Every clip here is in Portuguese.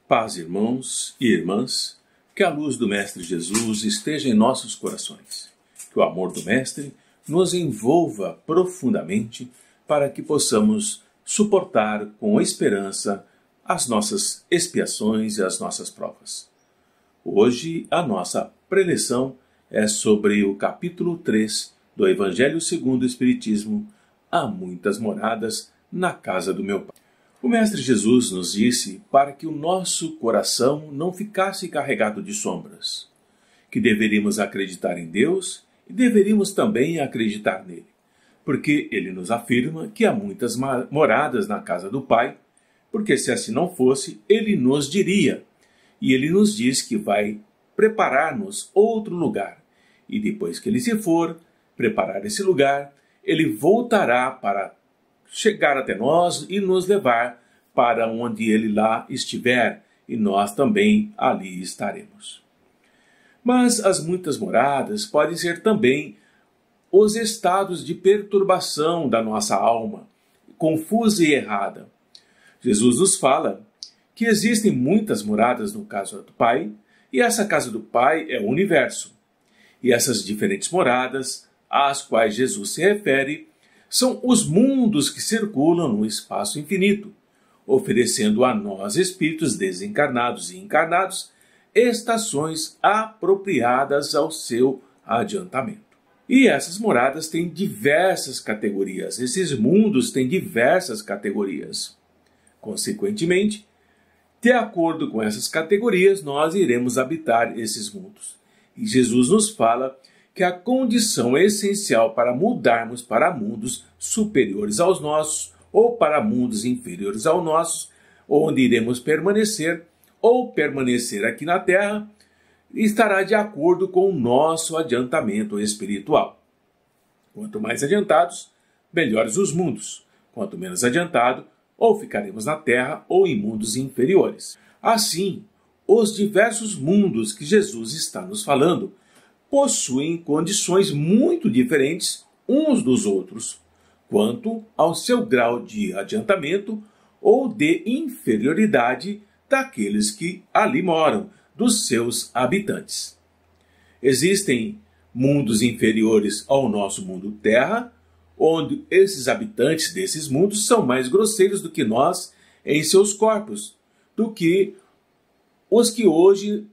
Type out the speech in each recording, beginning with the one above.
Paz, irmãos e irmãs, que a luz do Mestre Jesus esteja em nossos corações, que o amor do Mestre nos envolva profundamente para que possamos suportar com esperança as nossas expiações e as nossas provas. Hoje a nossa preleção é sobre o capítulo 3 do Evangelho segundo o Espiritismo, Há muitas moradas na casa do meu Pai. O Mestre Jesus nos disse para que o nosso coração não ficasse carregado de sombras, que deveríamos acreditar em Deus e deveríamos também acreditar nele, porque ele nos afirma que há muitas moradas na casa do Pai, porque se assim não fosse, ele nos diria, e ele nos diz que vai preparar-nos outro lugar, e depois que ele se for preparar esse lugar, ele voltará para chegar até nós e nos levar para onde ele lá estiver, e nós também ali estaremos. Mas as muitas moradas podem ser também os estados de perturbação da nossa alma, confusa e errada. Jesus nos fala que existem muitas moradas no caso do Pai, e essa casa do Pai é o universo. E essas diferentes moradas, às quais Jesus se refere, são os mundos que circulam no espaço infinito, oferecendo a nós, espíritos desencarnados e encarnados, estações apropriadas ao seu adiantamento. E essas moradas têm diversas categorias, esses mundos têm diversas categorias. Consequentemente, de acordo com essas categorias, nós iremos habitar esses mundos. E Jesus nos fala que a condição essencial para mudarmos para mundos superiores aos nossos, ou para mundos inferiores aos nossos, onde iremos permanecer, ou permanecer aqui na Terra, estará de acordo com o nosso adiantamento espiritual. Quanto mais adiantados, melhores os mundos. Quanto menos adiantado, ou ficaremos na Terra ou em mundos inferiores. Assim, os diversos mundos que Jesus está nos falando possuem condições muito diferentes uns dos outros, quanto ao seu grau de adiantamento ou de inferioridade daqueles que ali moram, dos seus habitantes. Existem mundos inferiores ao nosso mundo Terra, onde esses habitantes desses mundos são mais grosseiros do que nós em seus corpos, do que os que hoje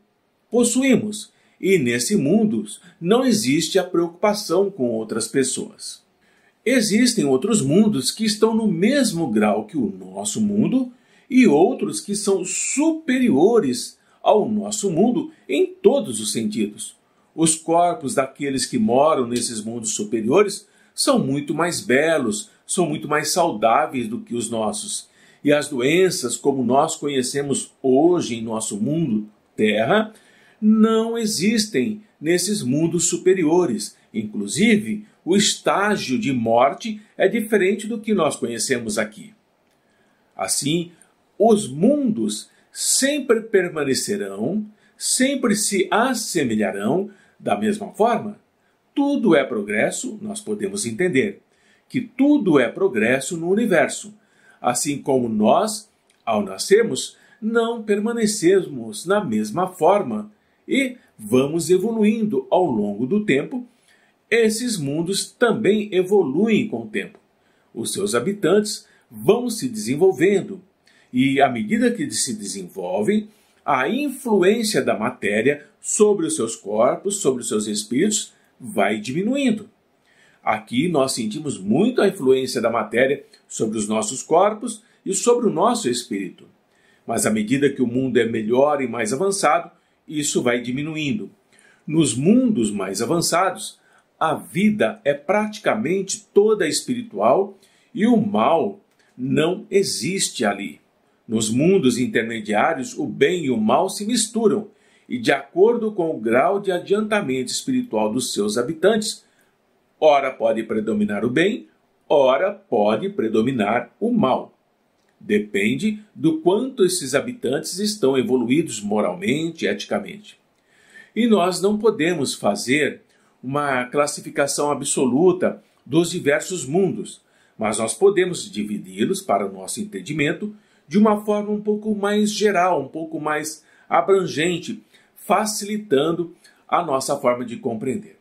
possuímos. E nesse mundo não existe a preocupação com outras pessoas. Existem outros mundos que estão no mesmo grau que o nosso mundo e outros que são superiores ao nosso mundo em todos os sentidos. Os corpos daqueles que moram nesses mundos superiores são muito mais belos, são muito mais saudáveis do que os nossos. E as doenças, como nós conhecemos hoje em nosso mundo Terra, não existem nesses mundos superiores. Inclusive, o estágio de morte é diferente do que nós conhecemos aqui. Assim, os mundos sempre permanecerão, sempre se assemelharão da mesma forma. Tudo é progresso, nós podemos entender que tudo é progresso no universo. Assim como nós, ao nascermos, não permanecemos na mesma forma e vamos evoluindo ao longo do tempo, esses mundos também evoluem com o tempo. Os seus habitantes vão se desenvolvendo e, à medida que se desenvolvem, a influência da matéria sobre os seus corpos, sobre os seus espíritos, vai diminuindo. Aqui nós sentimos muito a influência da matéria sobre os nossos corpos e sobre o nosso espírito. Mas à medida que o mundo é melhor e mais avançado, isso vai diminuindo. Nos mundos mais avançados, a vida é praticamente toda espiritual e o mal não existe ali. Nos mundos intermediários, o bem e o mal se misturam e, de acordo com o grau de adiantamento espiritual dos seus habitantes, ora pode predominar o bem, ora pode predominar o mal. Depende do quanto esses habitantes estão evoluídos moralmente e eticamente. E nós não podemos fazer uma classificação absoluta dos diversos mundos, mas nós podemos dividi-los, para o nosso entendimento, de uma forma um pouco mais geral, um pouco mais abrangente, facilitando a nossa forma de compreender.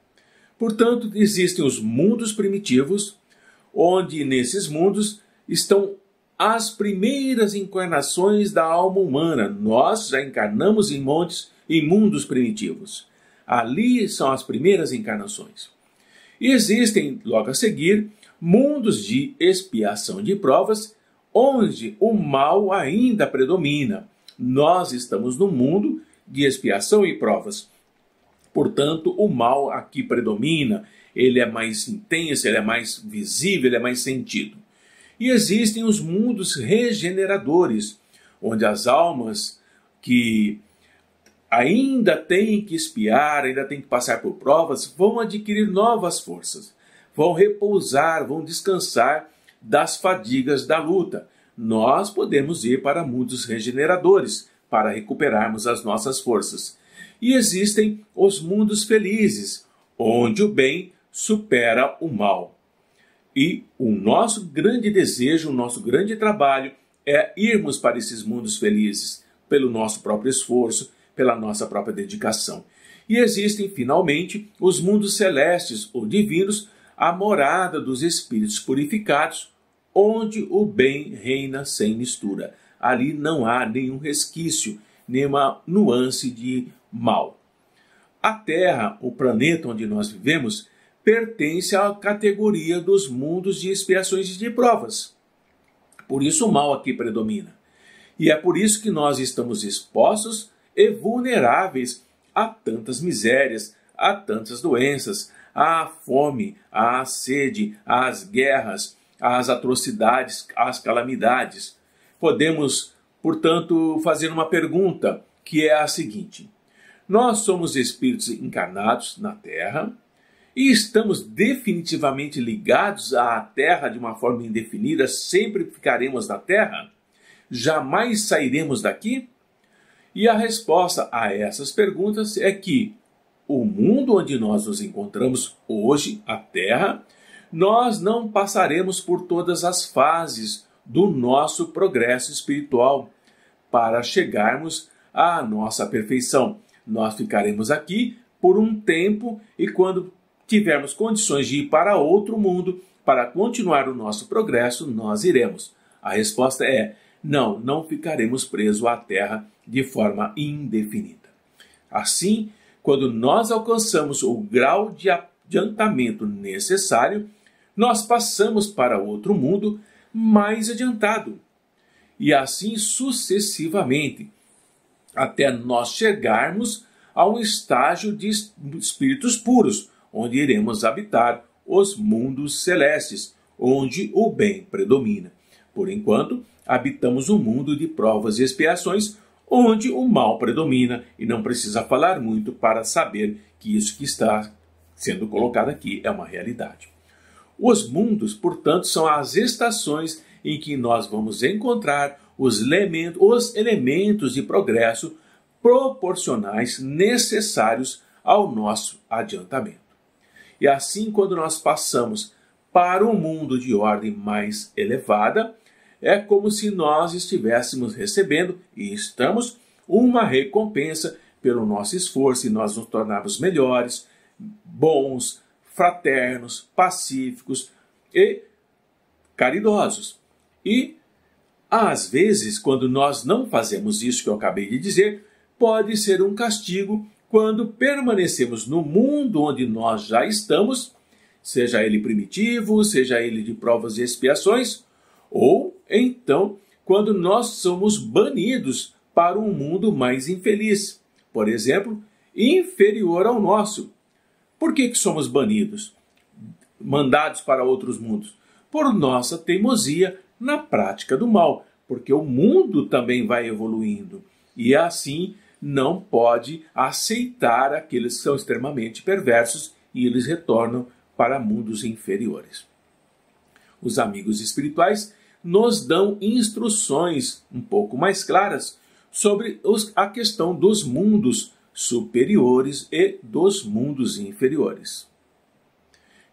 Portanto, existem os mundos primitivos, onde nesses mundos estão as primeiras encarnações da alma humana. Nós já encarnamos em mundos primitivos. Ali são as primeiras encarnações. E existem, logo a seguir, mundos de expiação de provas, onde o mal ainda predomina. Nós estamos no mundo de expiação e provas. Portanto, o mal aqui predomina, ele é mais intenso, ele é mais visível, ele é mais sentido. E existem os mundos regeneradores, onde as almas que ainda têm que expiar, ainda têm que passar por provas, vão adquirir novas forças, vão repousar, vão descansar das fadigas da luta. Nós podemos ir para mundos regeneradores para recuperarmos as nossas forças. E existem os mundos felizes, onde o bem supera o mal. E o nosso grande desejo, o nosso grande trabalho é irmos para esses mundos felizes, pelo nosso próprio esforço, pela nossa própria dedicação. E existem, finalmente, os mundos celestes ou divinos, a morada dos espíritos purificados, onde o bem reina sem mistura. Ali não há nenhum resquício, nenhuma nuance de mal. A Terra, o planeta onde nós vivemos, pertence à categoria dos mundos de expiações e de provas. Por isso o mal aqui predomina. E é por isso que nós estamos expostos e vulneráveis a tantas misérias, a tantas doenças, à fome, à sede, às guerras, às atrocidades, às calamidades. Podemos, portanto, fazer uma pergunta, que é a seguinte: nós somos espíritos encarnados na Terra e estamos definitivamente ligados à Terra de uma forma indefinida, sempre ficaremos na Terra? Jamais sairemos daqui? E a resposta a essas perguntas é que o mundo onde nós nos encontramos hoje, a Terra, nós não passaremos por todas as fases do nosso progresso espiritual para chegarmos à nossa perfeição. Nós ficaremos aqui por um tempo e quando tivermos condições de ir para outro mundo, para continuar o nosso progresso, nós iremos. A resposta é: não ficaremos presos à Terra de forma indefinida. Assim, quando nós alcançamos o grau de adiantamento necessário, nós passamos para outro mundo mais adiantado. E assim sucessivamente, até nós chegarmos a um estágio de espíritos puros, onde iremos habitar os mundos celestes, onde o bem predomina. Por enquanto, habitamos um mundo de provas e expiações, onde o mal predomina, e não precisa falar muito para saber que isso que está sendo colocado aqui é uma realidade. Os mundos, portanto, são as estações em que nós vamos encontrar os elementos de progresso proporcionais necessários ao nosso adiantamento. E assim, quando nós passamos para um mundo de ordem mais elevada, é como se nós estivéssemos recebendo, e estamos, uma recompensa pelo nosso esforço e nós nos tornarmos melhores, bons, fraternos, pacíficos e caridosos. E, às vezes, quando nós não fazemos isso que eu acabei de dizer, pode ser um castigo quando permanecemos no mundo onde nós já estamos, seja ele primitivo, seja ele de provas e expiações, ou então quando nós somos banidos para um mundo mais infeliz, por exemplo, inferior ao nosso. Por que somos banidos, mandados para outros mundos? Por nossa teimosia na prática do mal, porque o mundo também vai evoluindo e assim não pode aceitar aqueles que são extremamente perversos e eles retornam para mundos inferiores. Os amigos espirituais nos dão instruções um pouco mais claras sobre a questão dos mundos superiores e dos mundos inferiores.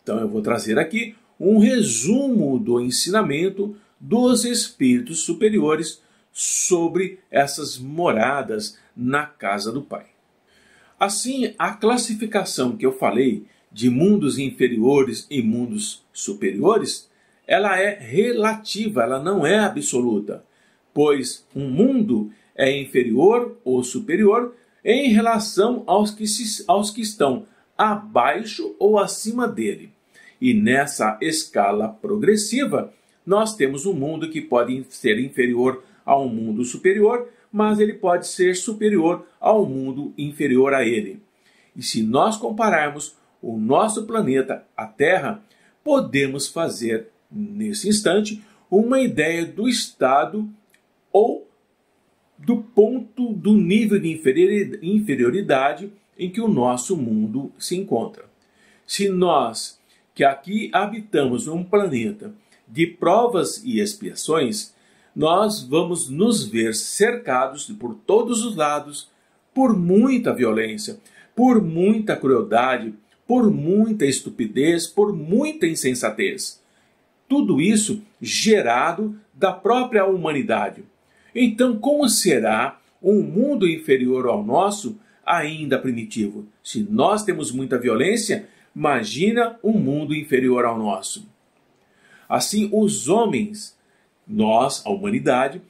Então eu vou trazer aqui um resumo do ensinamento dos espíritos superiores sobre essas moradas na casa do Pai. Assim, a classificação que eu falei de mundos inferiores e mundos superiores, ela é relativa, ela não é absoluta, pois um mundo é inferior ou superior em relação aos que estão abaixo ou acima dele. E nessa escala progressiva, nós temos um mundo que pode ser inferior a um mundo superior, mas ele pode ser superior ao mundo inferior a ele. E se nós compararmos o nosso planeta, a Terra, podemos fazer, nesse instante, uma ideia do estado ou do ponto do nível de inferioridade em que o nosso mundo se encontra. Se nós, que aqui habitamos um planeta de provas e expiações, nós vamos nos ver cercados por todos os lados por muita violência, por muita crueldade, por muita estupidez, por muita insensatez. Tudo isso gerado da própria humanidade. Então, como será um mundo inferior ao nosso, ainda primitivo? Se nós temos muita violência, imagina um mundo inferior ao nosso. Assim, os homens, nós, a humanidade,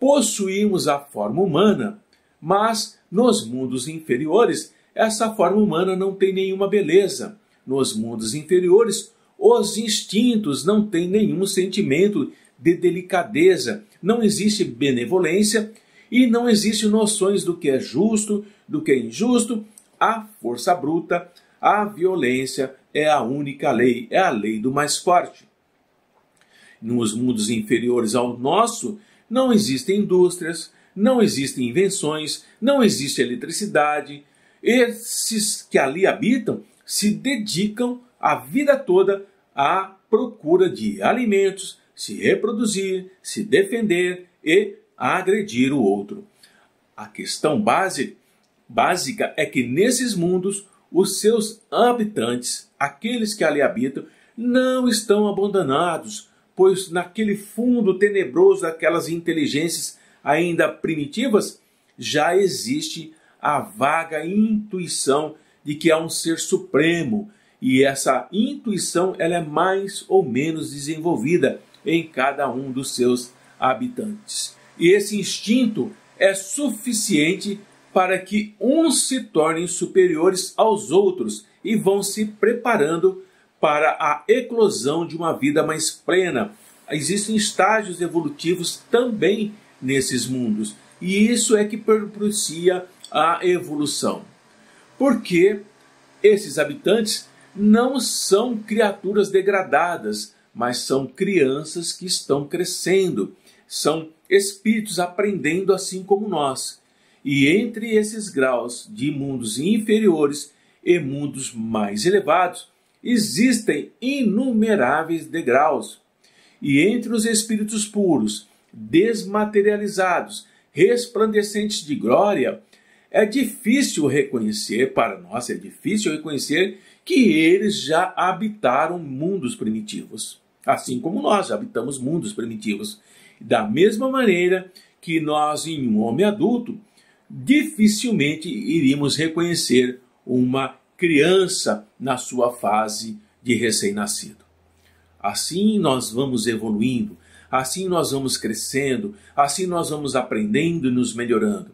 possuímos a forma humana, mas nos mundos inferiores, essa forma humana não tem nenhuma beleza. Nos mundos inferiores, os instintos não têm nenhum sentimento de delicadeza, não existe benevolência e não existem noções do que é justo, do que é injusto. A força bruta, a violência é a única lei, é a lei do mais forte. Nos mundos inferiores ao nosso, não existem indústrias, não existem invenções, não existe eletricidade. Esses que ali habitam se dedicam a vida toda à procura de alimentos, se reproduzir, se defender e agredir o outro. A questão básica é que nesses mundos, os seus habitantes, aqueles que ali habitam, não estão abandonados, pois naquele fundo tenebroso daquelas inteligências ainda primitivas, já existe a vaga intuição de que há um ser supremo, e essa intuição ela é mais ou menos desenvolvida em cada um dos seus habitantes. E esse instinto é suficiente para que uns se tornem superiores aos outros e vão se preparando para a eclosão de uma vida mais plena. Existem estágios evolutivos também nesses mundos, e isso é que propicia a evolução. Porque esses habitantes não são criaturas degradadas, mas são crianças que estão crescendo, são espíritos aprendendo assim como nós. E entre esses graus de mundos inferiores e mundos mais elevados, existem inumeráveis degraus. E entre os espíritos puros, desmaterializados, resplandecentes de glória, é difícil reconhecer, para nós é difícil reconhecer que eles já habitaram mundos primitivos. Assim como nós já habitamos mundos primitivos. Da mesma maneira que nós, em um homem adulto, dificilmente iríamos reconhecer uma criança na sua fase de recém-nascido. Assim nós vamos evoluindo, assim nós vamos crescendo, assim nós vamos aprendendo e nos melhorando.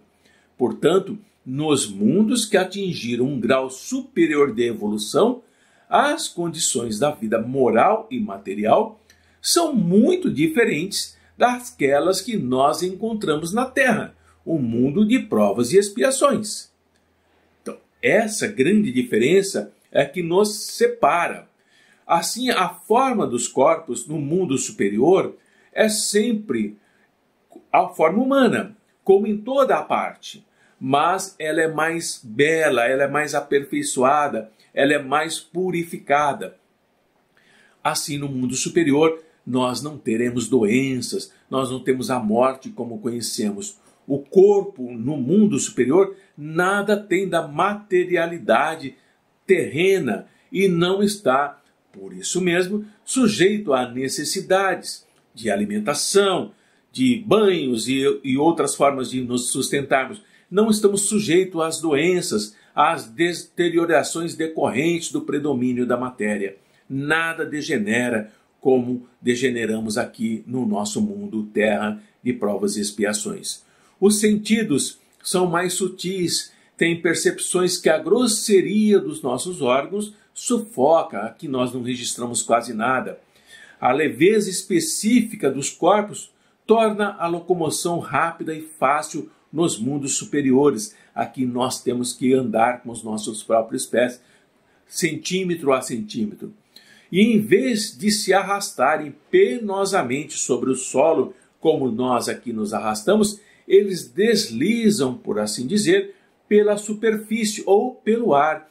Portanto, nos mundos que atingiram um grau superior de evolução, as condições da vida moral e material são muito diferentes daquelas que nós encontramos na Terra, um mundo de provas e expiações. Então, essa grande diferença é que nos separa. Assim, a forma dos corpos no mundo superior é sempre a forma humana, como em toda a parte. Mas ela é mais bela, ela é mais aperfeiçoada, ela é mais purificada. Assim, no mundo superior, nós não teremos doenças, nós não temos a morte como conhecemos. O corpo no mundo superior nada tem da materialidade terrena e não está, por isso mesmo, sujeito a necessidades de alimentação, de banhos e outras formas de nos sustentarmos. Não estamos sujeitos às doenças, às deteriorações decorrentes do predomínio da matéria. Nada degenera como degeneramos aqui no nosso mundo, terra de provas e expiações. Os sentidos são mais sutis, têm percepções que a grosseria dos nossos órgãos sufoca, aqui nós não registramos quase nada. A leveza específica dos corpos torna a locomoção rápida e fácil nos mundos superiores. Aqui nós temos que andar com os nossos próprios pés, centímetro a centímetro. E em vez de se arrastarem penosamente sobre o solo, como nós aqui nos arrastamos, eles deslizam, por assim dizer, pela superfície ou pelo ar,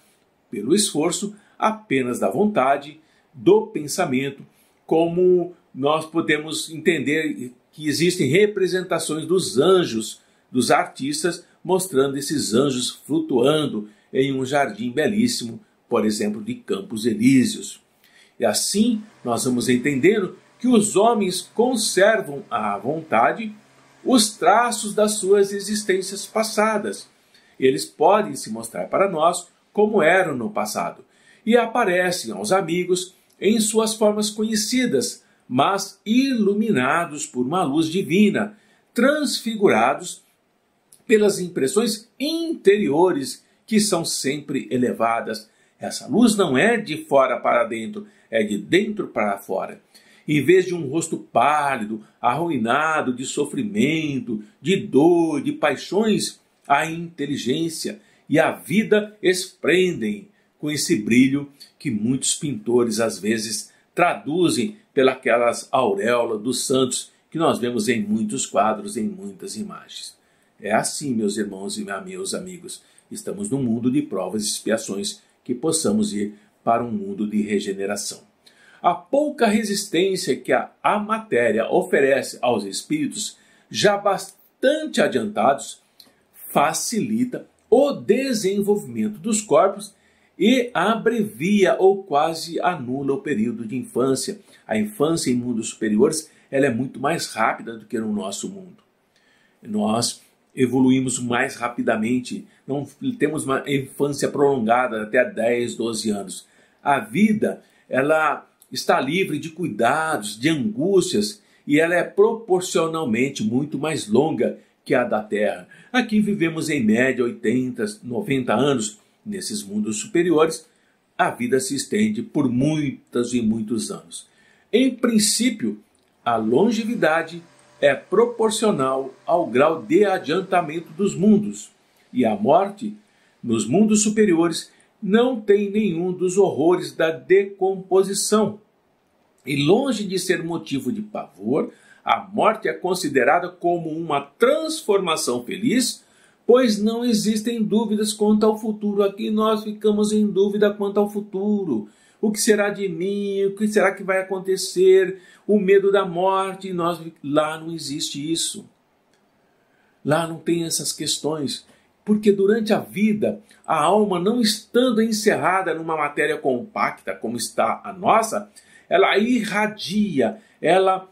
pelo esforço apenas da vontade, do pensamento, como nós podemos entender que existem representações dos anjos, dos artistas, mostrando esses anjos flutuando em um jardim belíssimo, por exemplo, de Campos Elíseos. E assim nós vamos entendendo que os homens conservam à vontade os traços das suas existências passadas. Eles podem se mostrar para nós como eram no passado e aparecem aos amigos em suas formas conhecidas, mas iluminados por uma luz divina, transfigurados pelas impressões interiores que são sempre elevadas. Essa luz não é de fora para dentro, é de dentro para fora. Em vez de um rosto pálido, arruinado de sofrimento, de dor, de paixões, a inteligência e a vida esplendem com esse brilho que muitos pintores às vezes traduzem pelas auréolas dos santos que nós vemos em muitos quadros, em muitas imagens. É assim, meus irmãos e meus amigos, estamos num mundo de provas e expiações, que possamos ir para um mundo de regeneração. A pouca resistência que a matéria oferece aos espíritos, já bastante adiantados, facilita o desenvolvimento dos corpos e abrevia ou quase anula o período de infância. A infância em mundos superiores ela é muito mais rápida do que no nosso mundo. Nós evoluímos mais rapidamente, não temos uma infância prolongada até 10, 12 anos. A vida ela está livre de cuidados, de angústias, e ela é proporcionalmente muito mais longa que a da Terra. Aqui vivemos em média 80, 90 anos. Nesses mundos superiores, a vida se estende por muitos e muitos anos. Em princípio, a longevidade é proporcional ao grau de adiantamento dos mundos, e a morte, nos mundos superiores, não tem nenhum dos horrores da decomposição. E longe de ser motivo de pavor, a morte é considerada como uma transformação feliz, pois não existem dúvidas quanto ao futuro. Aqui nós ficamos em dúvida quanto ao futuro. O que será de mim? O que será que vai acontecer? O medo da morte. Lá não existe isso. Lá não tem essas questões. Porque durante a vida, a alma não estando encerrada numa matéria compacta como está a nossa, ela irradia, ela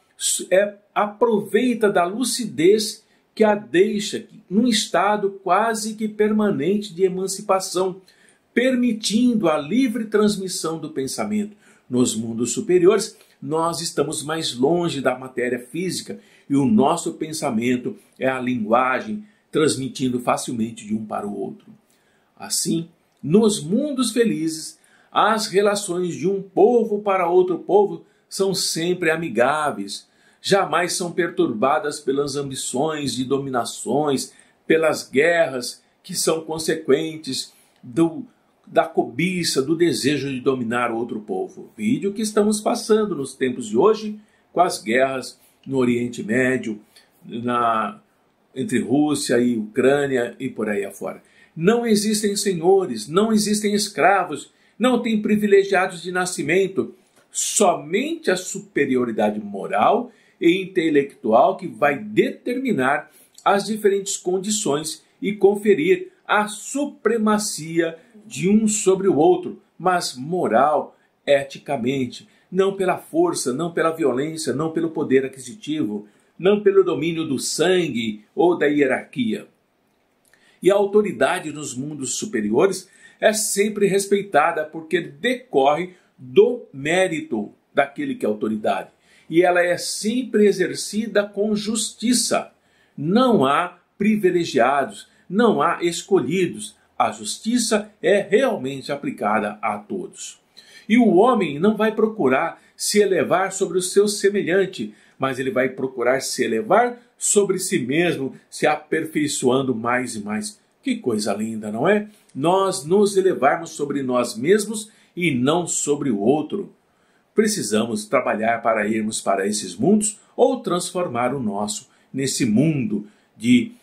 aproveita da lucidez que a deixa num estado quase que permanente de emancipação, permitindo a livre transmissão do pensamento. Nos mundos superiores, nós estamos mais longe da matéria física e o nosso pensamento é a linguagem, transmitindo facilmente de um para o outro. Assim, nos mundos felizes, as relações de um povo para outro povo são sempre amigáveis, jamais são perturbadas pelas ambições de dominações, pelas guerras que são consequentes da cobiça, do desejo de dominar outro povo. Vídeo que estamos passando nos tempos de hoje com as guerras no Oriente Médio, entre Rússia e Ucrânia e por aí afora. Não existem senhores, não existem escravos, não tem privilegiados de nascimento, somente a superioridade moral e intelectual que vai determinar as diferentes condições e conferir a supremacia de um sobre o outro, mas moral, eticamente, não pela força, não pela violência, não pelo poder aquisitivo, não pelo domínio do sangue ou da hierarquia. E a autoridade nos mundos superiores é sempre respeitada porque decorre do mérito daquele que é autoridade. E ela é sempre exercida com justiça. Não há privilegiados, não há escolhidos. A justiça é realmente aplicada a todos. E o homem não vai procurar se elevar sobre o seu semelhante, mas ele vai procurar se elevar sobre si mesmo, se aperfeiçoando mais e mais. Que coisa linda, não é? Nós nos elevarmos sobre nós mesmos e não sobre o outro. Precisamos trabalhar para irmos para esses mundos ou transformar o nosso nesse mundo de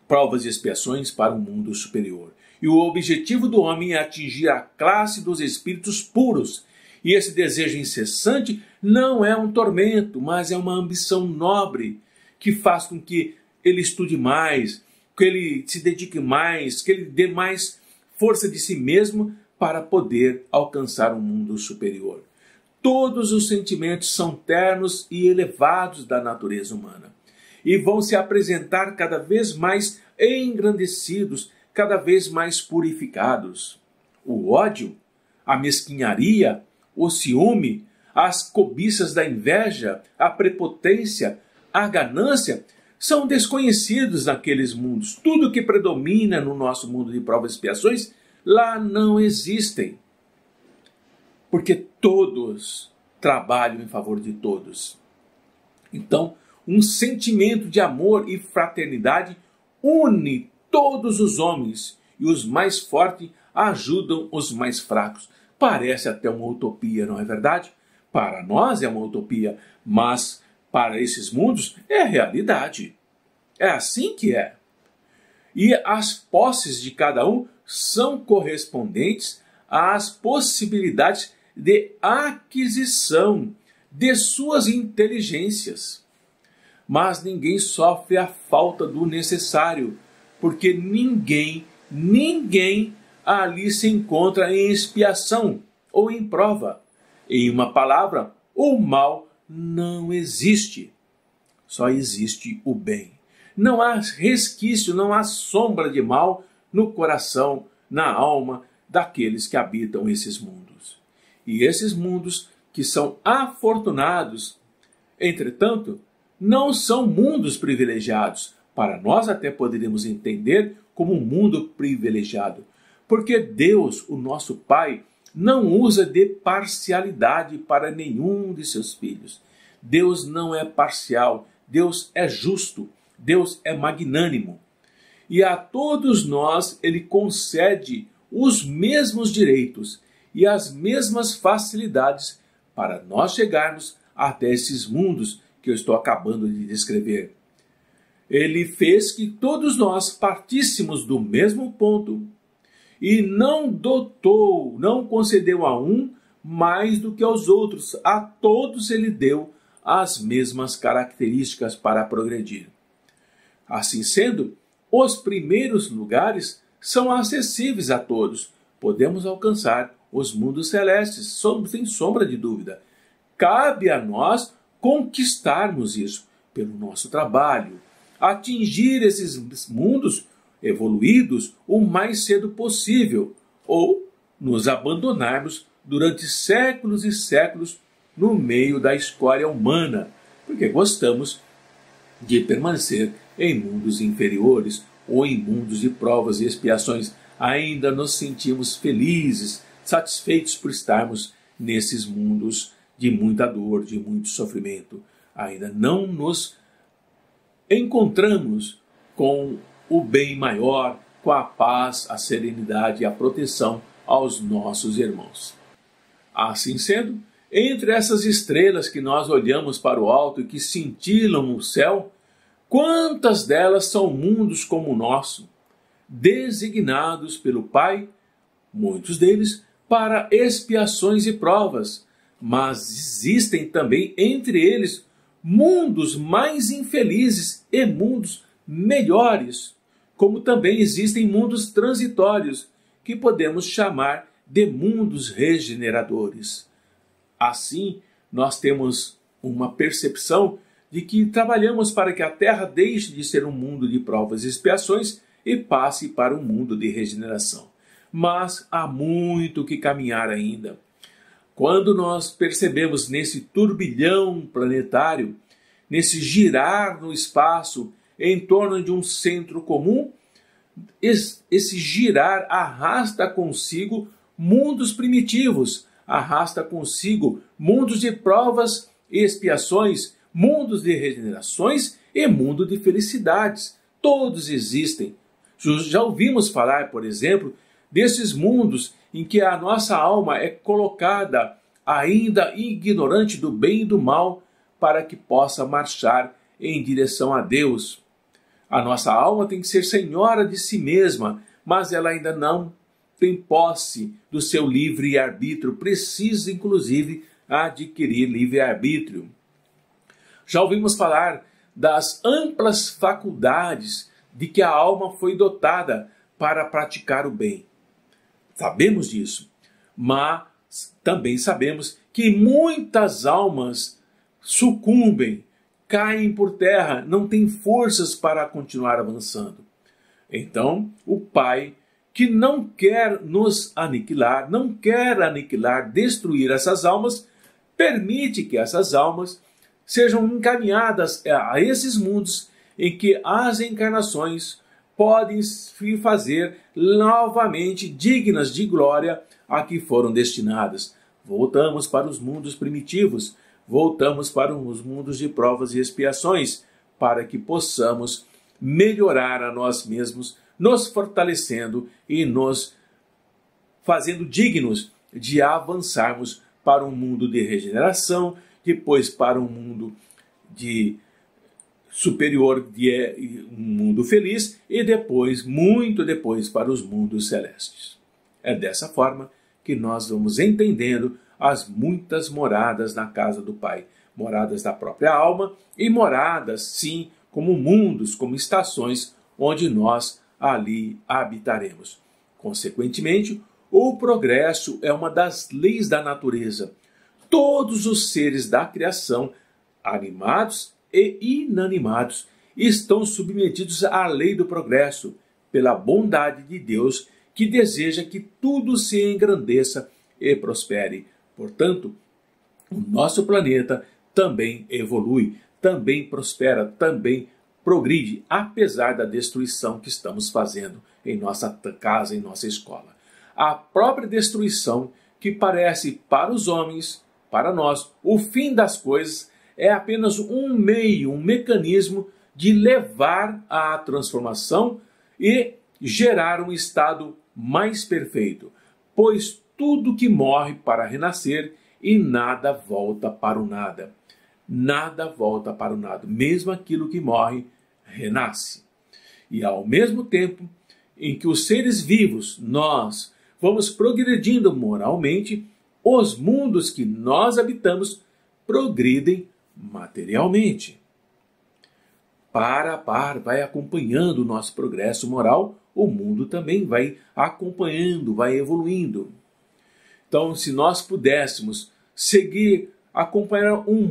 provas e expiações para um mundo superior. E o objetivo do homem é atingir a classe dos espíritos puros. E esse desejo incessante não é um tormento, mas é uma ambição nobre que faz com que ele estude mais, que ele se dedique mais, que ele dê mais força de si mesmo para poder alcançar um mundo superior. Todos os sentimentos são ternos e elevados da natureza humana e vão se apresentar cada vez mais engrandecidos, cada vez mais purificados. O ódio, a mesquinharia, o ciúme, as cobiças da inveja, a prepotência, a ganância são desconhecidos naqueles mundos. Tudo que predomina no nosso mundo de provas e expiações, lá não existem. Porque todos trabalham em favor de todos. Então, um sentimento de amor e fraternidade une todos os homens e os mais fortes ajudam os mais fracos. Parece até uma utopia, não é verdade? Para nós é uma utopia, mas para esses mundos é realidade. É assim que é. E as posses de cada um são correspondentes às possibilidades de aquisição de suas inteligências. Mas ninguém sofre a falta do necessário, porque ninguém ali se encontra em expiação ou em prova. Em uma palavra, o mal não existe. Só existe o bem. Não há resquício, não há sombra de mal no coração, na alma daqueles que habitam esses mundos. E esses mundos que são afortunados, entretanto, não são mundos privilegiados. Para nós até poderíamos entender como um mundo privilegiado. Porque Deus, o nosso Pai, não usa de parcialidade para nenhum de seus filhos. Deus não é parcial, Deus é justo, Deus é magnânimo. E a todos nós Ele concede os mesmos direitos e as mesmas facilidades para nós chegarmos até esses mundos que eu estou acabando de descrever. Ele fez que todos nós partíssemos do mesmo ponto e não concedeu a um mais do que aos outros. A todos ele deu as mesmas características para progredir. Assim sendo, os primeiros lugares são acessíveis a todos. Podemos alcançar os mundos celestes, sem sombra de dúvida. Cabe a nós conquistarmos isso pelo nosso trabalho, atingir esses mundos evoluídos o mais cedo possível, ou nos abandonarmos durante séculos e séculos no meio da escória humana, porque gostamos de permanecer em mundos inferiores ou em mundos de provas e expiações. Ainda nos sentimos felizes, satisfeitos por estarmos nesses mundos de muita dor, de muito sofrimento. Ainda não nos encontramos com o bem maior, com a paz, a serenidade e a proteção aos nossos irmãos. Assim sendo, entre essas estrelas que nós olhamos para o alto e que cintilam no céu, quantas delas são mundos como o nosso, designados pelo Pai, muitos deles para expiações e provas, mas existem também entre eles mundos mais infelizes e mundos melhores, como também existem mundos transitórios, que podemos chamar de mundos regeneradores. Assim, nós temos uma percepção de que trabalhamos para que a Terra deixe de ser um mundo de provas e expiações e passe para um mundo de regeneração. Mas há muito que caminhar ainda. Quando nós percebemos nesse turbilhão planetário, nesse girar no espaço em torno de um centro comum, esse girar arrasta consigo mundos primitivos, arrasta consigo mundos de provas e expiações, mundos de regenerações e mundo de felicidades. Todos existem. Já ouvimos falar, por exemplo, desses mundos em que a nossa alma é colocada ainda ignorante do bem e do mal para que possa marchar em direção a Deus. A nossa alma tem que ser senhora de si mesma, mas ela ainda não tem posse do seu livre-arbítrio, precisa inclusive adquirir livre-arbítrio. Já ouvimos falar das amplas faculdades de que a alma foi dotada para praticar o bem. Sabemos disso, mas também sabemos que muitas almas sucumbem, caem por terra, não têm forças para continuar avançando. Então, o Pai, que não quer nos aniquilar, não quer aniquilar, destruir essas almas, permite que essas almas sejam encaminhadas a esses mundos em que as encarnações podem se fazer novamente dignas de glória a que foram destinadas. Voltamos para os mundos primitivos, voltamos para os mundos de provas e expiações, para que possamos melhorar a nós mesmos, nos fortalecendo e nos fazendo dignos de avançarmos para um mundo de regeneração, depois para um mundo superior, um mundo feliz, e depois, muito depois, para os mundos celestes. É dessa forma que nós vamos entendendo as muitas moradas na casa do Pai, moradas da própria alma e moradas, sim, como mundos, como estações, onde nós ali habitaremos. Consequentemente, o progresso é uma das leis da natureza. Todos os seres da criação, animados e inanimados, estão submetidos à lei do progresso, pela bondade de Deus, que deseja que tudo se engrandeça e prospere. Portanto, o nosso planeta também evolui, também prospera, também progride, apesar da destruição que estamos fazendo em nossa casa, em nossa escola. A própria destruição, que parece para os homens, para nós, o fim das coisas, é apenas um meio, um mecanismo de levar à transformação e gerar um estado mais perfeito, pois tudo que morre para renascer e nada volta para o nada. Nada volta para o nada, mesmo aquilo que morre renasce. E ao mesmo tempo em que os seres vivos, nós, vamos progredindo moralmente, os mundos que nós habitamos progridem materialmente. Vai acompanhando o nosso progresso moral, o mundo também vai acompanhando, vai evoluindo. Então, se nós pudéssemos acompanhar um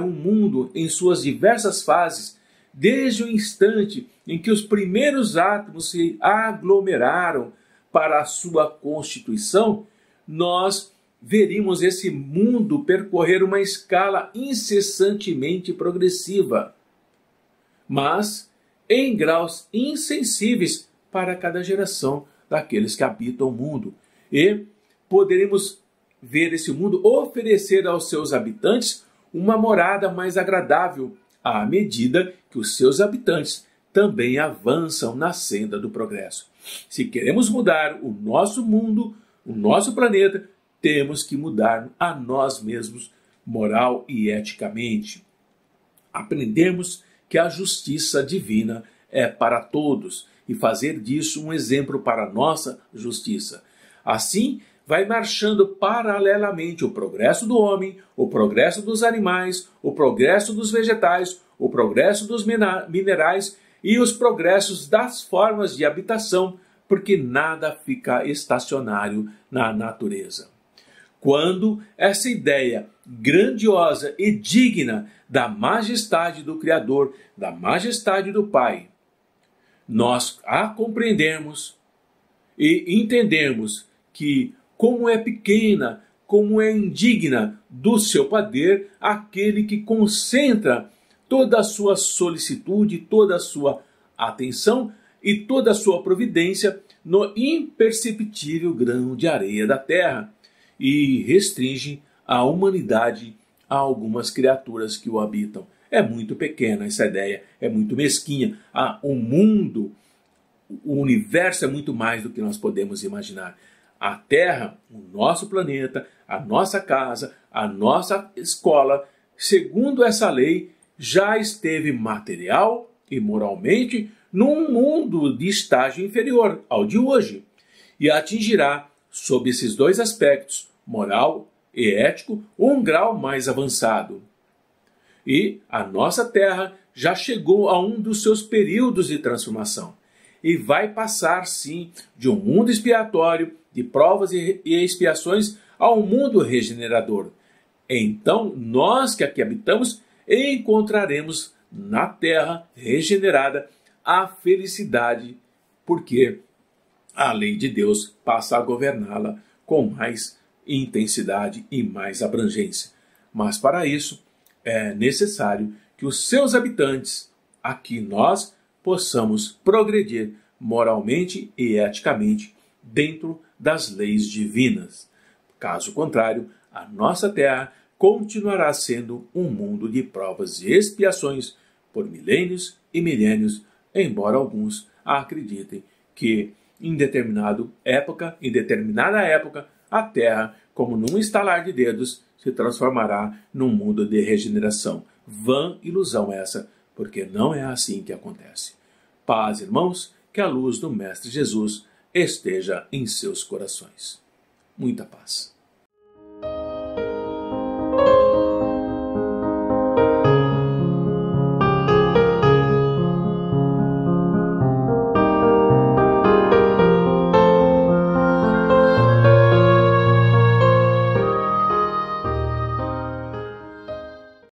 mundo em suas diversas fases, desde o instante em que os primeiros átomos se aglomeraram para a sua constituição, nós veríamos esse mundo percorrer uma escala incessantemente progressiva, mas em graus insensíveis para cada geração daqueles que habitam o mundo. E poderemos ver esse mundo oferecer aos seus habitantes uma morada mais agradável, à medida que os seus habitantes também avançam na senda do progresso. Se queremos mudar o nosso mundo, o nosso planeta, temos que mudar a nós mesmos, moral e eticamente. Aprendemos que a justiça divina é para todos e fazer disso um exemplo para a nossa justiça. Assim, vai marchando paralelamente o progresso do homem, o progresso dos animais, o progresso dos vegetais, o progresso dos minerais e os progressos das formas de habitação, porque nada fica estacionário na natureza. Quando essa ideia grandiosa e digna da majestade do Criador, da majestade do Pai, nós a compreendermos e entendermos que como é pequena, como é indigna do seu poder, aquele que concentra toda a sua solicitude, toda a sua atenção e toda a sua providência no imperceptível grão de areia da terra e restringe a humanidade a algumas criaturas que o habitam. É muito pequena essa ideia, é muito mesquinha. O mundo, o universo é muito mais do que nós podemos imaginar. A Terra, o nosso planeta, a nossa casa, a nossa escola, segundo essa lei, já esteve material e moralmente num mundo de estágio inferior ao de hoje e atingirá, sob esses dois aspectos, moral e ético, um grau mais avançado. E a nossa Terra já chegou a um dos seus períodos de transformação e vai passar, sim, de um mundo expiatório, de provas e expiações, a um mundo regenerador. Então, nós que aqui habitamos, encontraremos na Terra regenerada a felicidade, porque a lei de Deus passa a governá-la com mais intensidade e mais abrangência. Mas para isso é necessário que os seus habitantes, aqui nós, possamos progredir moralmente e eticamente dentro das leis divinas. Caso contrário, a nossa Terra continuará sendo um mundo de provas e expiações por milênios e milênios, embora alguns acreditem que em determinada época, a Terra, como num estalar de dedos, se transformará num mundo de regeneração. Vã ilusão essa, porque não é assim que acontece. Paz, irmãos, que a luz do Mestre Jesus esteja em seus corações. Muita paz.